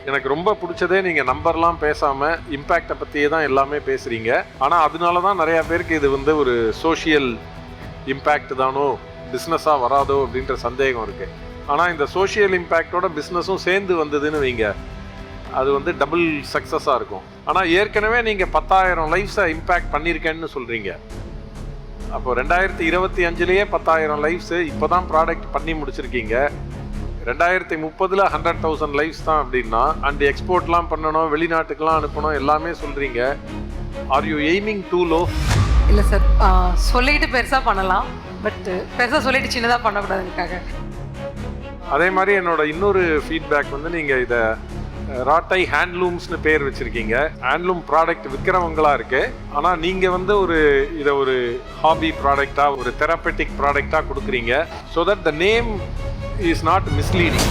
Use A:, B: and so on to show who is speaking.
A: எனக்கு ரொம்ப பிடிச்சதே நீங்கள் நம்பர்லாம் பேசாமல் இம்பேக்டை பற்றியே தான் எல்லாமே பேசுகிறீங்க. ஆனால் அதனால தான் நிறையா பேருக்கு இது வந்து ஒரு சோஷியல் இம்பேக்ட் தானோ பிஸ்னஸாக வராதோ அப்படின்ற சந்தேகம் இருக்குது. ஆனால் இந்த சோஷியல் இம்பேக்டோட பிஸ்னஸும் சேர்ந்து வந்ததுன்னு வைங்க, அது வந்து டபுள் சக்ஸஸாக இருக்கும். ஆனால் ஏற்கனவே நீங்கள் 10,000 லைஃப்ஸை இம்பேக்ட் பண்ணியிருக்கேன்னு சொல்கிறீங்க. அப்போ 2025 10,000 லைஃப்ஸு இப்போ தான் ப்ராடக்ட் பண்ணி முடிச்சிருக்கீங்க. 2030 100,000 லைஃப்ஸ் தான் அப்படின்னா, அண்ட் எக்ஸ்போர்ட்லாம் பண்ணணும், வெளிநாட்டுக்கெலாம் அனுப்பணும், எல்லாமே சொல்கிறீங்க. Are you aiming too low?
B: இல்லை சார், சொல்லிட்டு பெருசாக பண்ணலாம், பட் பெருசாக சொல்லிட்டு சின்னதாக பண்ணக்கூடாதுக்காக.
A: அதே மாதிரி என்னோட இன்னொரு ஃபீட்பேக் வந்து நீங்கள் இதை ராட்டை ஹேண்ட்லூம்ஸ்னு பேர் வச்சுருக்கீங்க. ஹேண்ட்லூம் ப்ராடக்ட் விற்கிறவங்களா இருக்கு. ஆனால் நீங்கள் வந்து இதை ஒரு ஹாபி ப்ராடக்டாக, ஒரு தெரப்பட்டிக் ப்ராடக்டாக கொடுக்குறீங்க. So that the name is not misleading.